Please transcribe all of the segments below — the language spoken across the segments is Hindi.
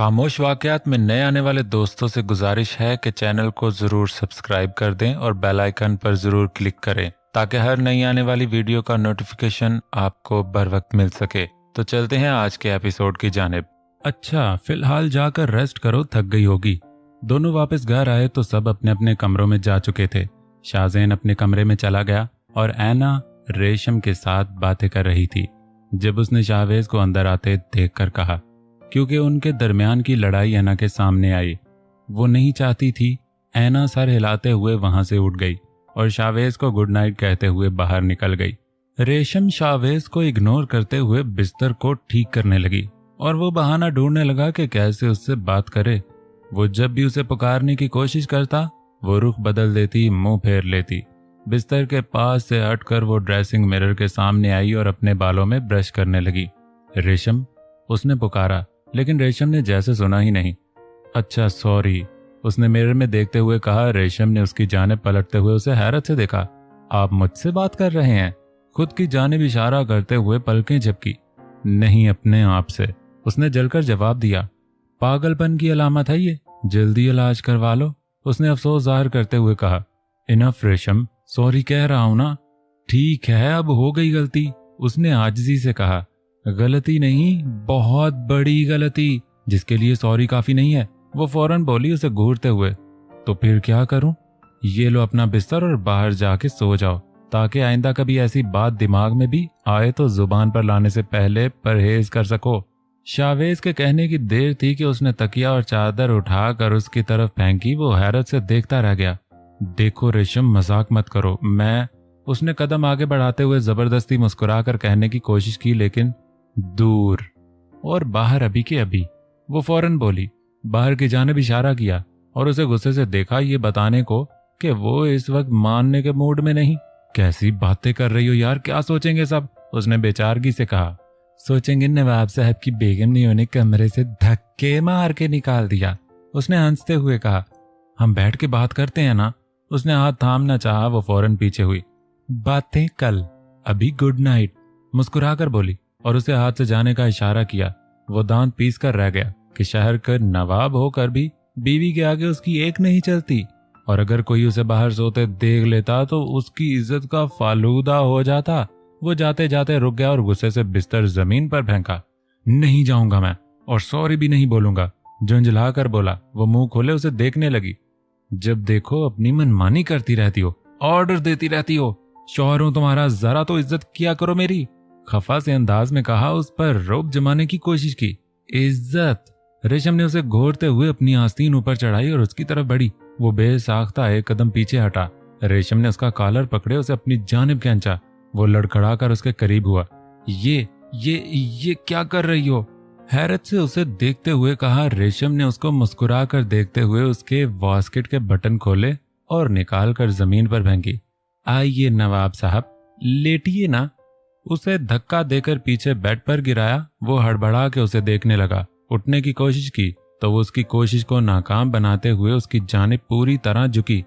खामोश वाकयात में नए आने वाले दोस्तों से गुजारिश है कि चैनल को ज़रूर सब्सक्राइब कर दें और बेल आइकन पर ज़रूर क्लिक करें ताकि हर नई आने वाली वीडियो का नोटिफिकेशन आपको बर वक्त मिल सके। तो चलते हैं आज के एपिसोड की जानिब। अच्छा, फिलहाल जाकर रेस्ट करो, थक गई होगी। दोनों वापस घर आए तो सब अपने अपने कमरों में जा चुके थे। शाहज़ैन अपने कमरे में चला गया और ऐना रेशम के साथ बातें कर रही थी जब उसने शाहवेज को अंदर आते देखकर कहा, क्योंकि उनके दरमियान की लड़ाई ऐना के सामने आई। वो नहीं चाहती थी। ऐना सर हिलाते हुए वहां से उठ गई और शाहवेज को गुड नाइट कहते हुए बाहर निकल गई। रेशम शाहवेज को इग्नोर करते हुए बिस्तर को ठीक करने लगी और वो बहाना ढूंढने लगा कि कैसे उससे बात करे। वो जब भी उसे पुकारने की कोशिश करता वो रुख बदल देती, मुंह फेर लेती। बिस्तर के पास से हटकर वो ड्रेसिंग मिरर के सामने आई और अपने बालों में ब्रश करने लगी। रेशम, उसने पुकारा, लेकिन रेशम ने जैसे सुना ही नहीं। अच्छा सॉरी, उसने मिरर में देखते हुए कहा। रेशम ने उसकी जानिब पलटते हुए उसे हैरत से देखा। आप मुझसे बात कर रहे हैं? खुद की जानिब इशारा करते हुए पलकें झपकी। नहीं, अपने आप से, उसने जलकर जवाब दिया। पागलपन की अलामत है ये, जल्दी इलाज करवा लो, उसने अफसोस जाहिर करते हुए कहा। इनफ रेशम, सॉरी कह रहा हूं ना। ठीक है, अब हो गई गलती, उसने आजिज़ी से कहा। गलती नहीं, बहुत बड़ी गलती, जिसके लिए सॉरी काफी नहीं है, वो फौरन बोली उसे घूरते हुए। तो फिर क्या करूं? ये लो अपना बिस्तर और बाहर जाके सो जाओ ताकि आइंदा कभी ऐसी बात दिमाग में भी आए तो जुबान पर लाने से पहले परहेज कर सको। शाहवेज के कहने की देर थी कि उसने तकिया और चादर उठाकर उसकी तरफ फेंकी। वो हैरत से देखता रह गया। देखो रेशम, मजाक मत करो, मैं, उसने कदम आगे बढ़ाते हुए जबरदस्ती मुस्कुराकर कहने की कोशिश की, लेकिन दूर और बाहर अभी के अभी। वो फौरन बोली, बाहर की जानिब इशारा किया और उसे गुस्से से देखा, ये बताने को कि वो इस वक्त मानने के मूड में नहीं। कैसी बातें कर रही हो यार, क्या सोचेंगे सब, उसने बेचारगी से कहा। सोचेंगे नवाब साहब की बेगम ने उन्हें कमरे से धक्के मार के निकाल दिया, उसने हंसते हुए कहा। हम बैठ के बात करते हैं ना, उसने हाथ थामना चाहा। वो फौरन पीछे हुई। बातें कल, अभी गुड नाइट, मुस्कुराकर बोली और उसे हाथ से जाने का इशारा किया। वो दांत पीस कर रह गया कि शहर का नवाब होकर भी बीवी के आगे उसकी एक नहीं चलती, और अगर कोई उसे बाहर सोते देख लेता तो उसकी इज्जत का फालूदा हो जाता। वो जाते जाते रुक गया और गुस्से से बिस्तर जमीन पर फेंका। नहीं जाऊंगा मैं, और सॉरी भी नहीं बोलूंगा, झुंझला कर बोला। वो मुंह खोले उसे देखने लगी। जब देखो अपनी मनमानी करती रहती हो, ऑर्डर देती रहती हो, शौहर हूं तुम्हारा, जरा तो इज्जत किया करो मेरी, खफा से अंदाज में कहा। उस पर रोब जमाने की कोशिश की। इज्जत? रेशम ने उसे घोरते हुए अपनी आस्तीन ऊपर चढ़ाई और उसकी तरफ बढ़ी। वो बेसाख्ता एक कदम पीछे हटा। रेशम ने उसका कॉलर पकड़े उसे अपनी जानिब खींचा। वो लड़खड़ाकर उसके करीब हुआ। ये क्या कर रही हो? हैरत से उसे देखते हुए कहा। रेशम ने उसको मुस्कुरा कर देखते हुए उसके वास्केट के बटन खोले और निकाल कर जमीन पर फेंकी। आइए नवाब साहब, लेटिए ना, उसे धक्का देकर पीछे बेड पर गिराया। वो हड़बड़ा के उसे देखने लगा। उठने की कोशिश की तो वो उसकी कोशिश को नाकाम बनाते हुए उसकी जानिब पूरी तरह झुकी।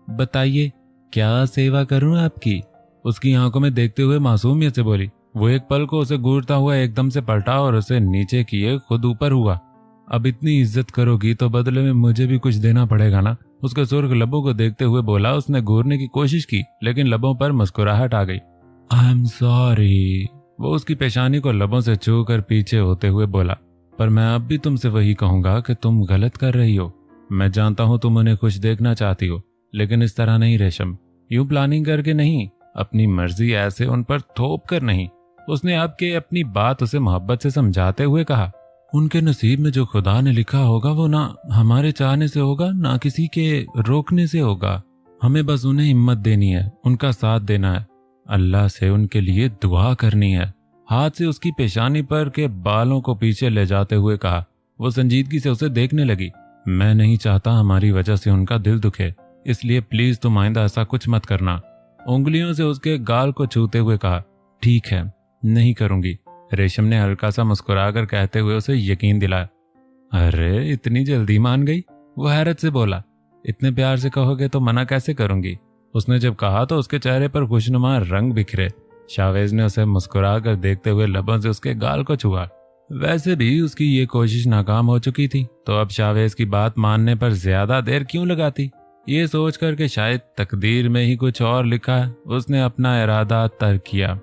बताइए, क्या सेवा करूं आपकी? उसकी आंखों में देखते हुए मासूमियत से बोली। वो एक पल को उसे घूरता हुआ एकदम से पलटा और उसे नीचे किए खुद ऊपर हुआ। अब इतनी इज्जत करोगी तो बदले में मुझे भी कुछ देना पड़ेगा ना, उसके सुर्ख लबों को देखते हुए बोला। उसने घूरने की कोशिश की लेकिन लबों पर मुस्कुराहट आ गई। आई एम सॉरी, वो उसकी पेशानी को लबों से छू कर पीछे होते हुए बोला। पर मैं अब भी तुमसे वही कहूंगा कि तुम गलत कर रही हो। मैं जानता हूं तुम उन्हें खुश देखना चाहती हो, लेकिन इस तरह नहीं रेशम, यूं प्लानिंग करके नहीं, अपनी मर्जी ऐसे उन पर थोप कर नहीं। उसने अब के अपनी बात उसे मोहब्बत से समझाते हुए कहा। उनके नसीब में जो खुदा ने लिखा होगा वो ना हमारे चाहने से होगा ना किसी के रोकने से होगा। हमें बस उन्हें हिम्मत देनी है, उनका साथ देना है, अल्लाह से उनके लिए दुआ करनी है। हाथ से उसकी पेशानी पर के बालों को पीछे ले जाते हुए कहा। वो संजीदगी से उसे देखने लगी। मैं नहीं चाहता हमारी वजह से उनका दिल दुखे, इसलिए प्लीज तुम आइंदा ऐसा कुछ मत करना। उंगलियों से उसके गाल को छूते हुए कहा। ठीक है, नहीं करूंगी, रेशम ने हल्का सा मुस्कुराकर कहते हुए उसे यकीन दिलाया। अरे इतनी जल्दी मान गई? वो हैरत से बोला। इतने प्यार से कहोगे तो मना कैसे करूंगी? उसने जब कहा तो उसके चेहरे पर खुशनुमा रंग बिखरे। शाहवेज ने उसे मुस्कुरा कर देखते हुए लबों से उसके गाल को छुआ। वैसे भी उसकी ये कोशिश नाकाम हो चुकी थी, तो अब शावेज की बात मानने पर ज्यादा देर क्यों लगाती। ये सोचकर कि शायद तकदीर में ही कुछ और लिखा है, उसने अपना इरादा तर्क किया।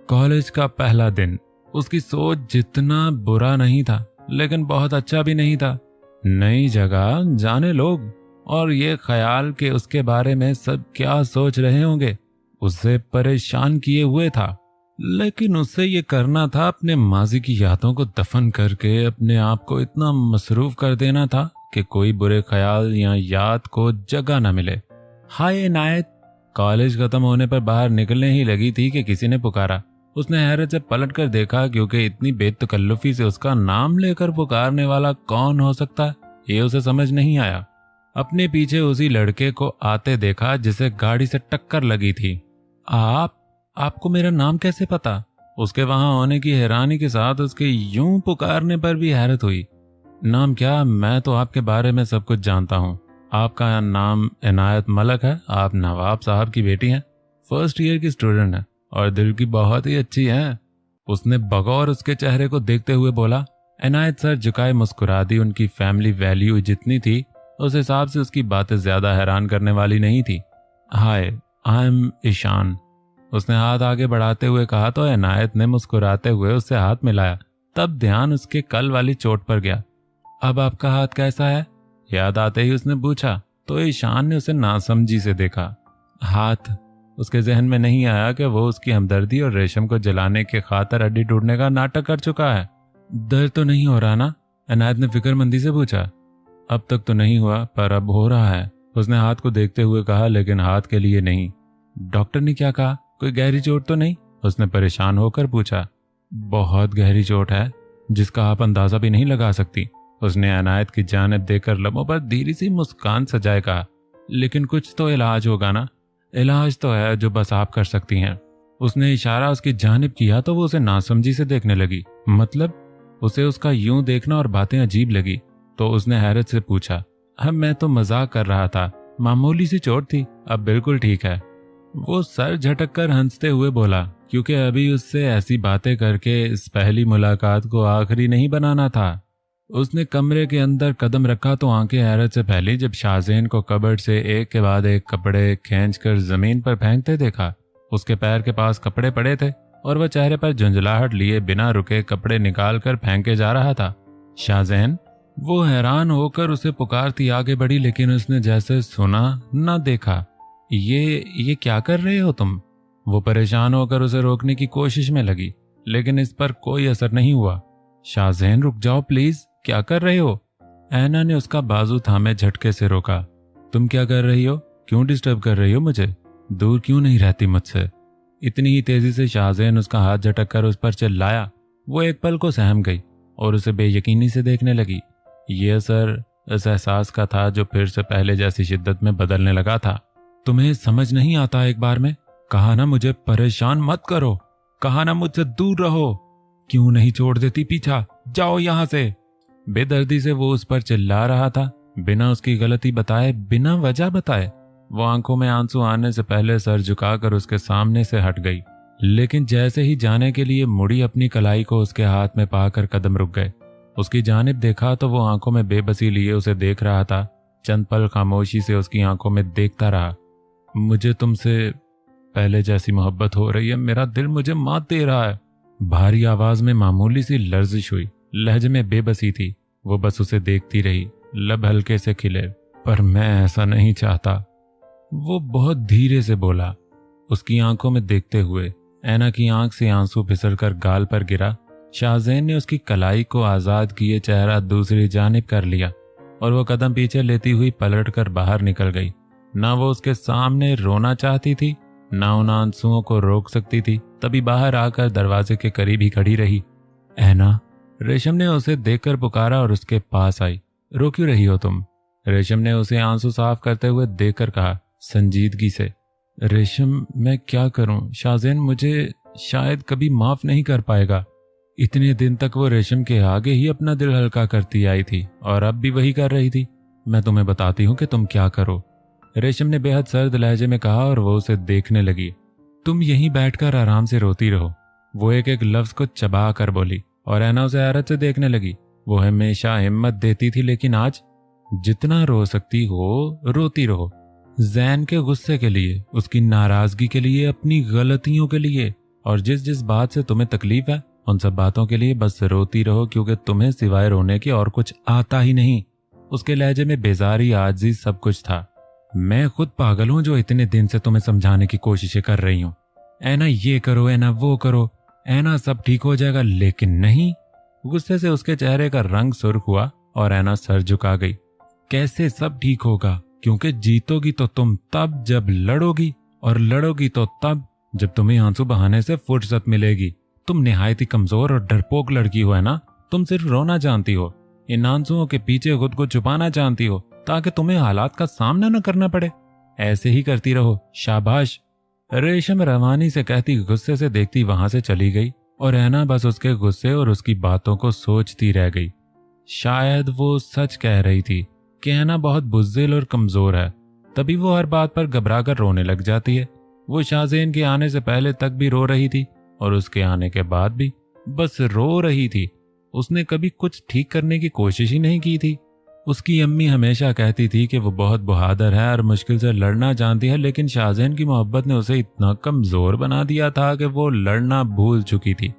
कॉलेज का पहला दिन उसकी सोच जितना बुरा नहीं था लेकिन बहुत अच्छा भी नहीं था। नई जगह, जाने लोग, और ये ख्याल कि उसके बारे में सब क्या सोच रहे होंगे उसे परेशान किए हुए था। लेकिन उससे ये करना था अपने माजी की यादों को दफन करके अपने आप को इतना मसरूफ कर देना था कि कोई बुरे ख्याल या याद को जगह न मिले। हाय इनायत। कॉलेज खत्म होने पर बाहर निकलने ही लगी थी कि किसी ने पुकारा। उसने हैरत से पलट कर देखा, क्योंकि इतनी बेतकल्लुफी से उसका नाम लेकर पुकारने वाला कौन हो सकता है ये उसे समझ नहीं आया। अपने पीछे उसी लड़के को आते देखा जिसे गाड़ी से टक्कर लगी थी। आपको मेरा नाम कैसे पता? उसके वहां होने की हैरानी के साथ उसके यूं पुकारने पर भी हैरत हुई। नाम क्या, मैं तो आपके बारे में सब कुछ जानता हूँ। आपका नाम इनायत मलक है, आप नवाब साहब की बेटी हैं, फर्स्ट ईयर की स्टूडेंट है और दिल की बहुत ही अच्छी है। उसने बगौर उसके चेहरे को देखते हुए बोला। इनायत सर झुकाए मुस्कुरा दी। उनकी फैमिली वैल्यू जितनी थी उस हिसाब से उसकी बातें ज्यादा हैरान करने वाली नहीं थी। हाय, आई एम ईशान, उसने हाथ आगे बढ़ाते हुए कहा तो इनायत ने मुस्कुराते हुए उससे हाथ मिलाया। तब ध्यान उसके कल वाली चोट पर गया। अब आपका हाथ कैसा है? याद आते ही उसने पूछा तो ईशान ने उसे नासमझी से देखा। हाथ? उसके जहन में नहीं आया कि वो उसकी हमदर्दी और रेशम को जलाने के खातर हड्डी टूटने का नाटक कर चुका है। दर्द तो नहीं हो रहा ना? इनायत ने फिक्रमंदी से पूछा। अब तक तो नहीं हुआ पर अब हो रहा है, उसने हाथ को देखते हुए कहा, लेकिन हाथ के लिए नहीं। डॉक्टर ने क्या कहा? कोई गहरी चोट तो नहीं? उसने परेशान होकर पूछा। बहुत गहरी चोट है जिसका आप अंदाजा भी नहीं लगा सकती, उसने इनायत की जानिब देखकर लबों पर धीरे सी मुस्कान सजाए कहा। लेकिन कुछ तो इलाज होगा ना? इलाज तो है जो बस आप कर सकती हैं। उसने इशारा उसकी जानिब किया तो वो उसे नासमझी से देखने लगी। मतलब? उसे उसका यूं देखना और बातें अजीब लगी तो उसने हैरत से पूछा। मैं तो मजाक कर रहा था, मामूली सी चोट थी, अब बिल्कुल ठीक है। वो सर झटक कर हंसते हुए बोला, क्योंकि अभी उससे ऐसी बातें करके इस पहली मुलाकात को आखिरी नहीं बनाना था। उसने कमरे के अंदर कदम रखा तो आंखें हैरत से फैली जब शाहज़ैन को कबर्ड से एक के बाद एक कपड़े खींचकर जमीन पर फेंकते देखा। उसके पैर के पास कपड़े पड़े थे और वह चेहरे पर झुंझलाहट लिए बिना रुके कपड़े निकाल कर फेंके जा रहा था। शाहज़ैन? वो हैरान होकर उसे पुकारती आगे बढ़ी, लेकिन उसने जैसे सुना न देखा। ये क्या कर रहे हो तुम? वो परेशान होकर उसे रोकने की कोशिश में लगी, लेकिन इस पर कोई असर नहीं हुआ। शाहज़ैन रुक जाओ प्लीज, क्या कर रहे हो? ऐना ने उसका बाजू थामे झटके से रोका। तुम क्या कर रही हो? क्यों डिस्टर्ब कर रही हो मुझे? दूर क्यों नहीं रहती मुझसे? इतनी ही तेजी से शाहज़ैन उसका हाथ झटक कर उस पर चिल्लाया। वो एक पल को सहम गई और उसे बेयकीनी से देखने लगी। ये असर इस एहसास का था जो फिर से पहले जैसी शिद्दत में बदलने लगा था। तुम्हें समझ नहीं आता एक बार में? कहा ना मुझे परेशान मत करो, कहा ना मुझसे दूर रहो। क्यों नहीं छोड़ देती पीछा? जाओ यहां से। बेदर्दी से वो उस पर चिल्ला रहा था, बिना उसकी गलती बताए, बिना वजह बताए। वो आंखों में आंसू आने से पहले सर झुकाकर उसके सामने से हट गई, लेकिन जैसे ही जाने के लिए मुड़ी अपनी कलाई को उसके हाथ में पाकर कदम रुक गए। उसकी जानिब देखा तो वो आंखों में बेबसी लिए उसे देख रहा था। चंद पल खामोशी से उसकी आंखों में देखता रहा। मुझे तुमसे पहले जैसी मोहब्बत हो रही है, मेरा दिल मुझे मात दे रहा है। भारी आवाज में मामूली सी लर्जिश हुई, लहजे में बेबसी थी। वो बस उसे देखती रही, लब हल्के से खिले। पर मैं ऐसा नहीं चाहता, वो बहुत धीरे से बोला, उसकी आंखों में देखते हुए। ऐना की आंख से आंसू फिसलकर गाल पर गिरा। शाहज़ैन ने उसकी कलाई को आजाद किए चेहरा दूसरी जानिब कर लिया और वो कदम पीछे लेती हुई पलटकर बाहर निकल गई। ना वो उसके सामने रोना चाहती थी, ना उन आंसुओं को रोक सकती थी। तभी बाहर आकर दरवाजे के करीब ही खड़ी रही। ऐना, रेशम ने उसे देखकर पुकारा और उसके पास आई। रो क्यों रही हो तुम? रेशम ने उसे आंसू साफ करते हुए देखकर कहा, संजीदगी से। रेशम, मैं क्या करूं? शाहज़ैन मुझे शायद कभी माफ नहीं कर पाएगा। इतने दिन तक वो रेशम के आगे ही अपना दिल हल्का करती आई थी और अब भी वही कर रही थी। मैं तुम्हें बताती हूँ कि तुम क्या करो, रेशम ने बेहद सर्द लहजे में कहा और वो उसे देखने लगी। तुम यहीं बैठकर आराम से रोती रहो। वो एक एक लफ्ज को चबा कर बोली और ऐना उसे हैरत से देखने लगी। वो हमेशा हिम्मत देती थी, लेकिन आज जितना रो सकती हो रोती रहो। जैन के गुस्से के लिए, उसकी नाराजगी के लिए, अपनी गलतियों के लिए, और जिस जिस बात से तुम्हें तकलीफ है उन सब बातों के लिए बस रोती रहो, क्योंकि तुम्हें सिवाय रोने के और कुछ आता ही नहीं। उसके लहजे में बेजारी, आजिज़ी सब कुछ था। मैं खुद पागल हूं जो इतने दिन से तुम्हें समझाने की कोशिशें कर रही हूं। ऐना ये करो, ऐना वो करो, ऐना सब ठीक हो जाएगा, लेकिन नहीं। गुस्से से उसके चेहरे का रंग सुर्ख हुआ और ऐना सर झुका गई। कैसे सब ठीक होगा? क्योंकि जीतोगी तो तुम तब जब लड़ोगी, और लड़ोगी तो तब जब तुम्हें आंसू बहाने से फुर्सत मिलेगी। तुम निहायत ही कमजोर और डरपोक लड़की हो, है ना? तुम सिर्फ रोना जानती हो, इन आंसुओं के पीछे खुद को छुपाना जानती हो, ताकि तुम्हें हालात का सामना न करना पड़े। ऐसे ही करती रहो, शाबाश। रेशम रवानी से कहती गुस्से से देखती वहां से चली गई, और ऐना बस उसके गुस्से और उसकी बातों को सोचती रह गई। शायद वो सच कह रही थी कि ऐना बहुत बुज़दिल और कमजोर है, तभी वो हर बात पर घबरा कर रोने लग जाती है। वो शाहज़ेन के आने से पहले तक भी रो रही थी और उसके आने के बाद भी बस रो रही थी। उसने कभी कुछ ठीक करने की कोशिश ही नहीं की थी। उसकी अम्मी हमेशा कहती थी कि वो बहुत बहादुर है और मुश्किल से लड़ना जानती है, लेकिन शाहज़ेन की मोहब्बत ने उसे इतना कमजोर बना दिया था कि वो लड़ना भूल चुकी थी।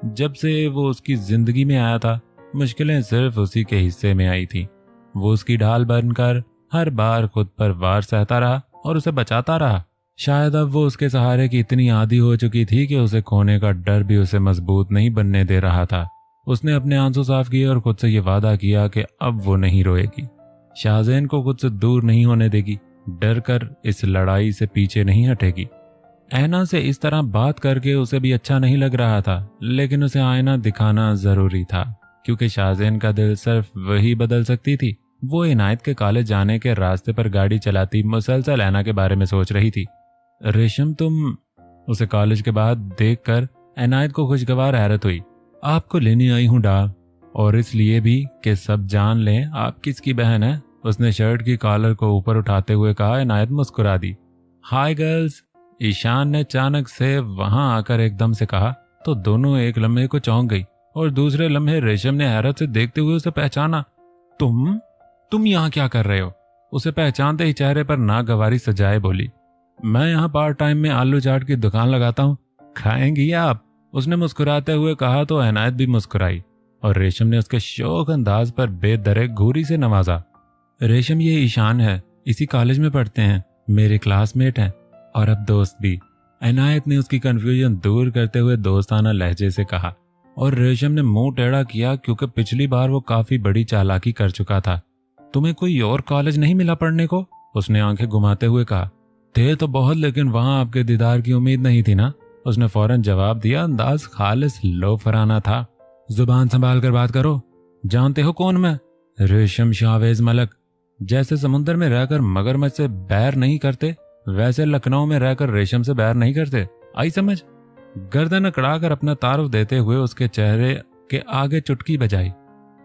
जब से वो उसकी जिंदगी में आया था, मुश्किलें सिर्फ उसी के हिस्से में आई थी। वो उसकी ढाल बनकर हर बार खुद पर वार सहता रहा और उसे बचाता रहा। शायद अब वो उसके सहारे की इतनी आदी हो चुकी थी कि उसे खोने का डर भी उसे मजबूत नहीं बनने दे रहा था। उसने अपने आंसू साफ किए और खुद से ये वादा किया कि अब वो नहीं रोएगी, शाहज़ेन को खुद से दूर नहीं होने देगी, डर कर इस लड़ाई से पीछे नहीं हटेगी। ऐना से इस तरह बात करके उसे भी अच्छा नहीं लग रहा था, लेकिन उसे आईना दिखाना जरूरी था, क्योंकि शाहज़ेन का दिल सिर्फ वही बदल सकती थी। वो इनायत के कॉलेज जाने के रास्ते पर गाड़ी चलाती मुसलसल ऐना के बारे में सोच रही थी। रेशम, तुम? उसे कॉलेज के बाद देखकर इनायत को खुशगवार हैरत हुई। आपको लेने आई हूं डा, और इसलिए भी कि सब जान लें आप किसकी बहन है। उसने शर्ट की कॉलर को ऊपर उठाते हुए कहा। इनायत मुस्कुरा दी। हाय गर्ल्स, ईशान ने अचानक से वहां आकर एकदम से कहा तो दोनों एक लम्हे को चौंक गई, और दूसरे लम्हे रेशम ने हैरत से देखते हुए उसे पहचाना। तुम यहाँ क्या कर रहे हो? उसे पहचानते ही चेहरे पर नागवारी सजाए बोली, मैं यहाँ पार्ट टाइम में आलू चाट की दुकान लगाता हूँ, खाएंगी आप? उसने मुस्कुराते हुए कहा तो इनायत भी मुस्कुराई, और रेशम ने उसके शौक अंदाज पर बेदरे घूरी से नवाजा। रेशम, ये ईशान है, इसी कॉलेज में पढ़ते हैं, मेरे क्लासमेट हैं और अब दोस्त भी। इनायत ने उसकी कंफ्यूजन दूर करते हुए दोस्ताना लहजे से कहा, और रेशम ने मुंह टेढ़ा किया, क्योंकि पिछली बार वो काफी बड़ी चालाकी कर चुका था। तुम्हें कोई और कॉलेज नहीं मिला पढ़ने को? उसने आंखें घुमाते हुए कहा। थे तो बहुत, लेकिन वहां आपके दीदार की उम्मीद नहीं थी ना, उसने फौरन जवाब दिया। अंदाज खालिस लोफराना था। जुबान संभाल कर बात करो, जानते हो कौन मैं? रेशम शाहवेज मलक। जैसे समुद्र में रहकर मगरमच्छ से बैर नहीं करते, वैसे लखनऊ में रहकर रेशम से बैर नहीं करते, आई समझ? गर्दन अकड़ाकर अपना तारुफ देते हुए उसके चेहरे के आगे चुटकी बजाई।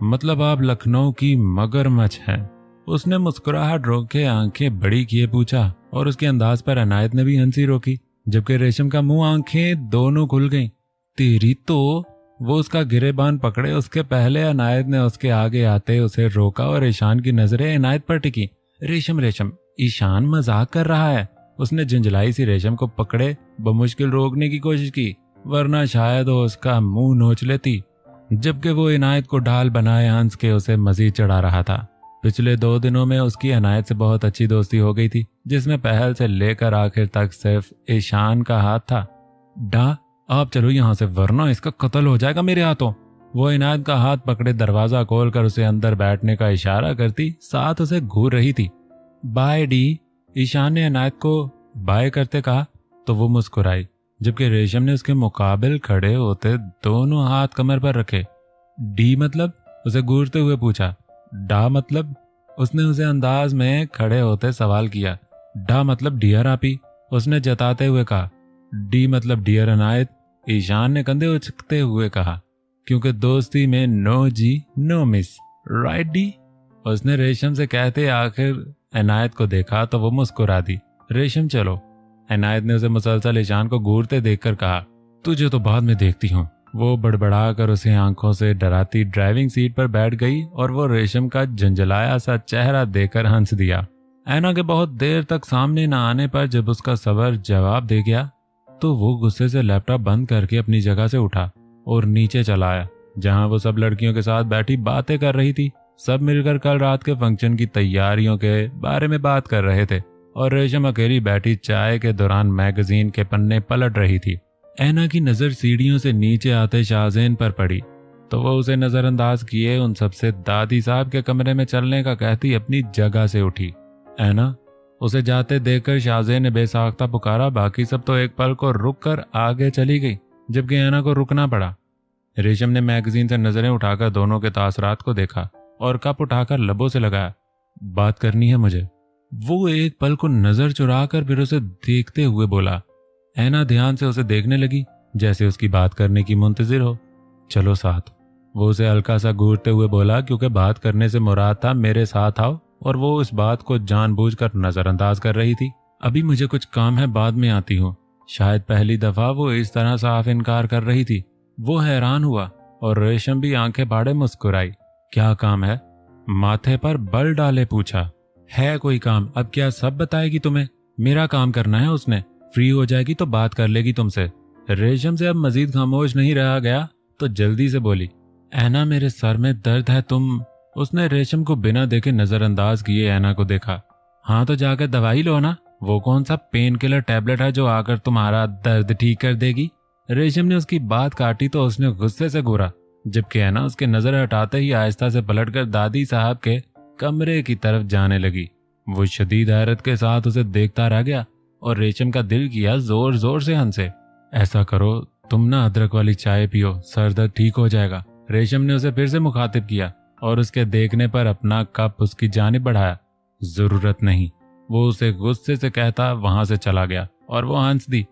मतलब आप लखनऊ की मगरमच्छ हैं? उसने मुस्कुराहट रोके आंखें बड़ी किए पूछा, और उसके अंदाज पर इनायत ने भी हंसी रोकी, जबकि रेशम का मुंह आंखें दोनों खुल गईं। तेरी तो। वो उसका गिरेबान पकड़े उसके पहले इनायत ने उसके आगे आते उसे रोका, और ईशान की नजरें इनायत पर टिकी। रेशम, ईशान मजाक कर रहा है। उसने झुंझलाई सी रेशम को पकड़े बमुश्किल रोकने की कोशिश की, वरना शायद वो उसका मुंह नोच लेती, जबकि वो इनायत को ढाल बनाए हंस के उसे मजीद चढ़ा रहा था। पिछले 2 दिनों में उसकी इनायत से बहुत अच्छी दोस्ती हो गई थी, जिसमें पहल से लेकर आखिर तक सिर्फ ईशान का हाथ था। डा, आप चलो यहाँ से, वरना इसका कत्ल हो जाएगा मेरे हाथों। वो इनायत का हाथ पकड़े दरवाजा खोलकर उसे अंदर बैठने का इशारा करती, साथ उसे घूर रही थी। बाय डी, ईशान ने इनायत को बाय करते कहा तो वो मुस्कुराई, जबकि रेशम ने उसके मुकाबिल खड़े होते दोनों हाथ कमर पर रखे। डी मतलब? उसे घूरते हुए पूछा। डा मतलब? उसने उसे अंदाज में खड़े होते सवाल किया। डा मतलब डियर आपी, उसने जताते हुए कहा। डी मतलब डियर इनायत, ईशान ने कंधे उचकते हुए कहा, क्योंकि दोस्ती में नो जी नो मिस, राइट डी? उसने रेशम से कहते आखिर इनायत को देखा तो वो मुस्कुरा दी। रेशम चलो। इनायत ने उसे मुसलसल ईशान को घूरते देखकर कहा, तुझे तो बाद में देखती हूँ, वो बड़बड़ाकर उसे आंखों से डराती ड्राइविंग सीट पर बैठ गई और वो रेशम का झंझलाया सा चेहरा देकर हंस दिया। ऐना के बहुत देर तक सामने न आने पर जब उसका सबर जवाब दे गया तो वो गुस्से से लैपटॉप बंद करके अपनी जगह से उठा और नीचे चला आया, जहां वो सब लड़कियों के साथ बैठी बातें कर रही थी। सब मिलकर कल रात के फंक्शन की तैयारियों के बारे में बात कर रहे थे और रेशम अकेली बैठी चाय के दौरान मैगजीन के पन्ने पलट रही थी। ऐना की नजर सीढ़ियों से नीचे आते शाहजेन पर पड़ी तो वो उसे नजरअंदाज किए उन सबसे दादी साहब के कमरे में चलने का कहती अपनी जगह से उठी। ऐना उसे जाते देखकर शाहजेन ने बेसाख्ता पुकारा। बाकी सब तो एक पल को रुक कर आगे चली गई, जबकि ऐना को रुकना पड़ा। रेशम ने मैगजीन से नजरें उठाकर दोनों के तासरात को देखा और कप उठाकर लबों से लगाया। बात करनी है मुझे। वो एक पल को नजर चुराकर फिर उसे देखते हुए बोला। ऐना ध्यान से उसे देखने लगी, जैसे उसकी बात करने की मुंतजिर हो। चलो साथ, वो उसे हल्का सा घूरते हुए बोला, क्योंकि बात करने से मुराद था मेरे साथ आओ, और वो इस बात को जानबूझकर नजरअंदाज कर रही थी। अभी मुझे कुछ काम है, बाद में आती हूँ। शायद पहली दफा वो इस तरह साफ इनकार कर रही थी। वो हैरान हुआ और रेशम भी आंखें फाड़े मुस्कुराई। क्या काम है? माथे पर बल डाले पूछा। है कोई काम? अब क्या सब बताएगी तुम्हें? मेरा काम करना है उसने। फ्री हो जाएगी तो बात कर लेगी तुमसे। रेशम से अब मजीद खामोश नहीं रहा गया तो जल्दी से बोली। ऐना मेरे सर में दर्द है, तुम। उसने रेशम को बिना देखे नजरअंदाज किए ऐना को देखा। हाँ तो जाकर दवाई लो ना। वो कौन सा पेन किलर टैबलेट है जो आकर तुम्हारा दर्द ठीक कर देगी? रेशम ने उसकी बात काटी तो उसने गुस्से से घूरा, जबकि ऐना उसके नजर हटाते ही आहिस्ता से पलटकर दादी साहब के कमरे की तरफ जाने लगी। वो शदीद हैरत के साथ उसे देखता रह गया और रेशम का दिल किया जोर जोर से हंसे। ऐसा करो, तुम ना अदरक वाली चाय पियो, सर दर्द ठीक हो जाएगा। रेशम ने उसे फिर से मुखातिब किया और उसके देखने पर अपना कप उसकी जानिब बढ़ाया। जरूरत नहीं, वो उसे गुस्से से कहता वहां से चला गया और वो हंस दी।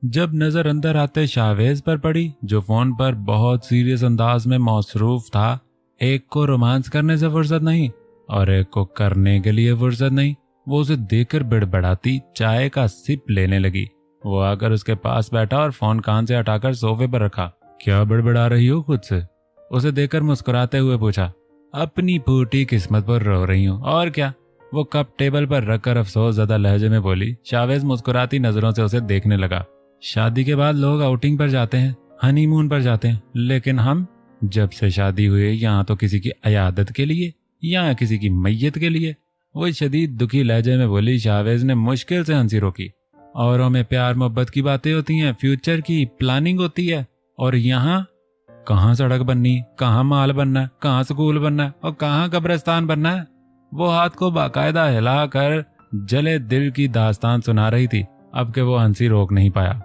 जब नजर अंदर आते शाहवेज पर पड़ी, जो फोन पर बहुत सीरियस अंदाज में मसरूफ था। एक को रोमांस करने से फुर्सत नहीं और एक को करने के लिए फुर्सत नहीं। वो उसे देखकर बड़बड़ाती चाय का सिप लेने लगी। वो आकर उसके पास बैठा और फोन कान से हटाकर सोफे पर रखा। क्या बड़बड़ा रही हो खुद से? उसे देखकर मुस्कुराते हुए पूछा। अपनी फूटी किस्मत पर रो रही हूँ, और क्या? वो कप टेबल पर रखकर अफसोस ज़्यादा लहजे में बोली। शाहवेज मुस्कुराती नजरों से उसे देखने लगा। शादी के बाद लोग आउटिंग पर जाते हैं, हनीमून पर जाते हैं, लेकिन हम जब से शादी हुई यहाँ तो किसी की अयादत के लिए या किसी की मैयत के लिए। वो शदीद दुखी लहजे में बोली। शाहवेज ने मुश्किल से हंसी रोकी। औरों में प्यार मोहब्बत की बातें होती हैं, फ्यूचर की प्लानिंग होती है, और यहाँ कहाँ सड़क बननी, कहाँ माल बनना है, कहाँ स्कूल बनना है और कहाँ कब्रिस्तान बनना है। वो हाथ को बाकायदा हिलाकर जले दिल की दास्तान सुना रही थी। अब के वो हंसी रोक नहीं पाया।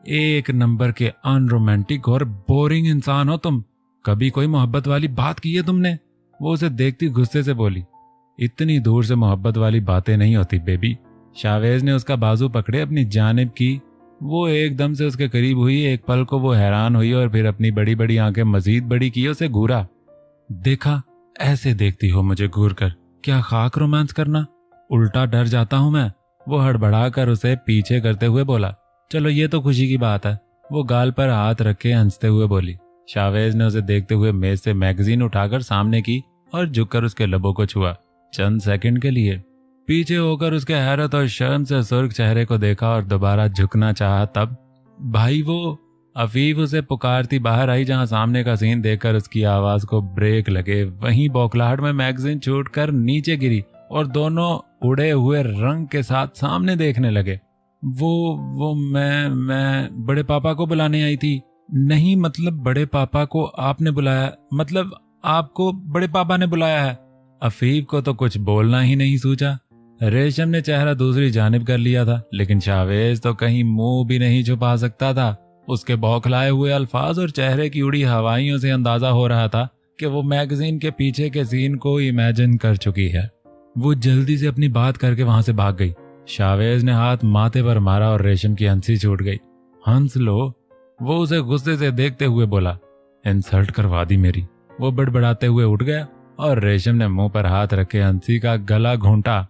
एक नंबर के अनरोमांटिक और बोरिंग इंसान हो तुम। कभी कोई मोहब्बत वाली बात की है तुमने? वो उसे देखती गुस्से से बोली। इतनी दूर से मोहब्बत वाली बातें नहीं होती बेबी। शाहवेज ने उसका बाजू पकड़े अपनी जानिब की। वो एकदम से उसके करीब हुई। एक पल को वो हैरान हुई और फिर अपनी बड़ी बड़ी आंखें मजीद बड़ी की उसे घूरा। देखा, ऐसे देखती हो मुझे घूर कर? क्या खाक रोमांस करना? उल्टा डर जाता हूं मैं। वो हड़बड़ाकर उसे पीछे करते हुए बोला। चलो ये तो खुशी की बात है। वो गाल पर हाथ रखे हंसते हुए बोली। शाहवेज ने उसे देखते हुए मेज से मैगजीन उठाकर सामने की और झुककर उसके लबों को छुआ, चंद सेकंड के लिए। पीछे होकर उसके हैरत और शर्म से सुर्ख चेहरे को देखा और दोबारा झुकना चाहा। तब भाई, वो अफीफ उसे पुकारती बाहर आई, जहां सामने का सीन देखकर उसकी आवाज को ब्रेक लगे। वहीं बौखलाहट में मैगजीन छूटकर नीचे गिरी और दोनों उड़े हुए रंग के साथ सामने देखने लगे। वो मैं बड़े पापा को बुलाने आई थी। नहीं, मतलब बड़े पापा को आपने बुलाया, मतलब आपको बड़े पापा ने बुलाया है। अफीफ को तो कुछ बोलना ही नहीं सूझा। रेशम ने चेहरा दूसरी जानिब कर लिया था, लेकिन शाहवेज तो कहीं मुंह भी नहीं छुपा सकता था। उसके बौखलाए हुए अल्फाज और चेहरे की उड़ी हवाइयों से अंदाजा हो रहा था कि वो मैगजीन के पीछे के सीन को इमेजिन कर चुकी है। वो जल्दी से अपनी बात करके वहां से भाग गई। शाहवेज ने हाथ माथे पर मारा और रेशम की हंसी छूट गई। हंस लो, वो उसे गुस्से से देखते हुए बोला। इंसल्ट करवा दी मेरी। वो बड़बड़ाते हुए उठ गया और रेशम ने मुंह पर हाथ रखे हंसी का गला घोंटा।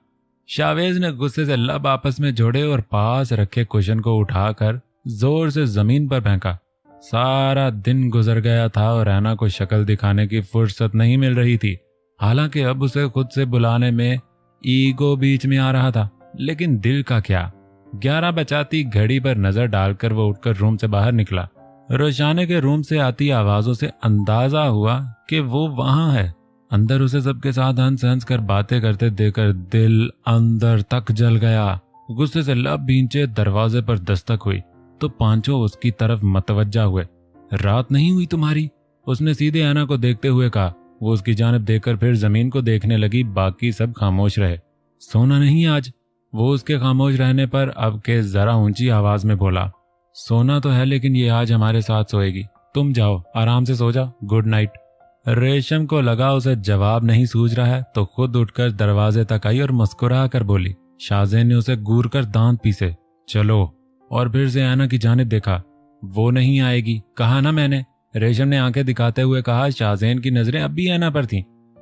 शाहवेज ने गुस्से से लब आपस में जोड़े और पास रखे कुशन को उठाकर जोर से जमीन पर फेंका। सारा दिन गुजर गया था और ऐना को शक्ल दिखाने की फुर्सत नहीं मिल रही थी। हालांकि अब उसे खुद से बुलाने में ईगो बीच में आ रहा था, लेकिन दिल का क्या। 11 बजाती घड़ी पर नजर डालकर वो उठकर रूम से बाहर निकला। रोशाने के रूम से आती आवाजों से अंदाजा हुआ कि वो वहां है। अंदर उसे सबके साथ हंस हंस कर बातें करते देखकर दिल अंदर तक जल गया। गुस्से से लब भींचे दरवाजे पर दस्तक हुई तो पांचों उसकी तरफ मतवज्जा हुए। रात नहीं हुई तुम्हारी? उसने सीधे ऐना को देखते हुए कहा। वो उसकी जानिब देखकर फिर जमीन को देखने लगी। बाकी सब खामोश रहे। सोना नहीं आज? वो उसके खामोश रहने पर अब के जरा ऊंची आवाज में बोला। सोना तो है, लेकिन ये आज हमारे साथ सोएगी। तुम जाओ, आराम से सो जाओ। Good night. रेशम को लगा उसे जवाब नहीं सूझ रहा है तो खुद उठकर दरवाजे तक आई और मुस्कुरा कर बोली। शाहजेन ने उसे घूर कर दांत पीसे। चलो। और फिर से ऐना की जानिब देखा। वो नहीं आएगी, कहा ना मैंने। रेशम ने आंखें दिखाते हुए कहा। शाहजेन की नजरें अब भी ऐना पर थीं।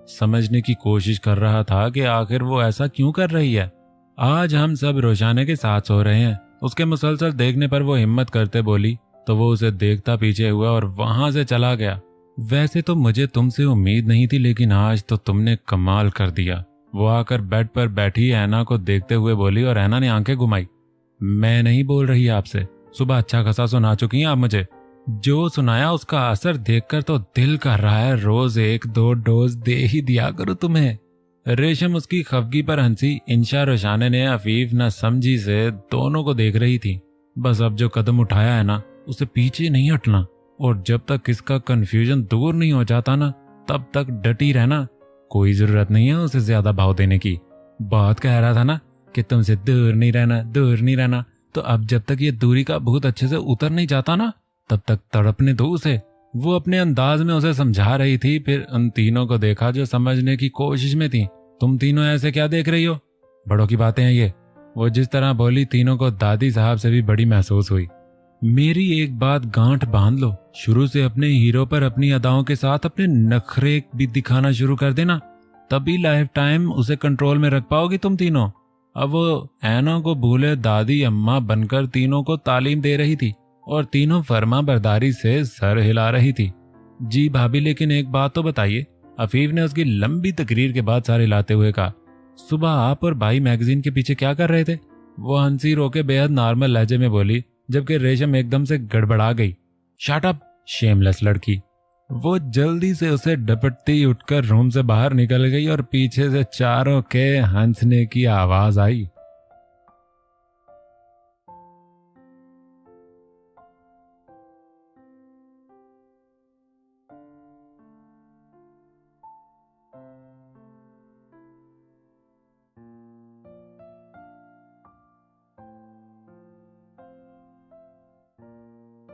समझने की कोशिश कर रहा था कि आखिर वो ऐसा क्यों कर रही है। आज हम सब रोशाने के साथ सो रहे हैं। उसके मुसलसल देखने पर वो हिम्मत करते बोली तो वो उसे देखता पीछे हुआ और वहां से चला गया। वैसे तो मुझे तुमसे उम्मीद नहीं थी, लेकिन आज तो तुमने कमाल कर दिया। वो आकर बेड पर बैठी ऐना को देखते हुए बोली और ऐना ने आंखें घुमाई। मैं नहीं बोल रही आपसे। सुबह अच्छा खासा सुना चुकी हैं आप मुझे। जो सुनाया उसका असर देखकर तो दिल कर रहा है रोज 1-2 डोज दे ही दिया करो तुम्हें। रेशम उसकी खफगी पर हंसी। इंशा रोशाने ने अफीफ न समझी से दोनों को देख रही थी। बस अब जो कदम उठाया है ना, उसे पीछे नहीं हटना। और जब तक इसका कंफ्यूजन दूर नहीं हो जाता ना, तब तक डटी रहना। कोई जरूरत नहीं है उसे ज्यादा भाव देने की। बहुत कह रहा था ना कि तुमसे दूर नहीं रहना, दूर नहीं रहना। तो अब जब तक ये दूरी का भूत अच्छे से उतर नहीं जाता ना, तब तक तड़पने दो उसे। वो अपने अंदाज में उसे समझा रही थी। फिर उन तीनों को देखा जो समझने की कोशिश में थी। तुम तीनों ऐसे क्या देख रही हो? बड़ों की बातें हैं ये। वो जिस तरह बोली, तीनों को दादी साहब से भी बड़ी महसूस हुई। मेरी एक बात गांठ बांध लो, शुरू से अपने हीरो पर अपनी अदाओं के साथ अपने नखरे भी दिखाना शुरू कर देना, तभी लाइफ टाइम उसे कंट्रोल में रख पाओगी तुम तीनों। अब वो ऐना को भूले दादी अम्मा बनकर तीनों को तालीम दे रही थी और तीनों फर्मा बरदारी से सर हिला रही थी। जी भाभी, लेकिन एक बात तो बताइए। अफीफ ने उसकी लंबी तकरीर के बाद सर हिलाते हुए कहा। सुबह आप और भाई मैगजीन के पीछे क्या कर रहे थे? वो हंसी रोके बेहद नॉर्मल लहजे में बोली, जबकि रेशम एकदम से गड़बड़ा गई। शट अप शेमलेस लड़की। वो जल्दी से उसे डपटती उठकर रूम से बाहर निकल गई और पीछे से चारों के हंसने की आवाज आई।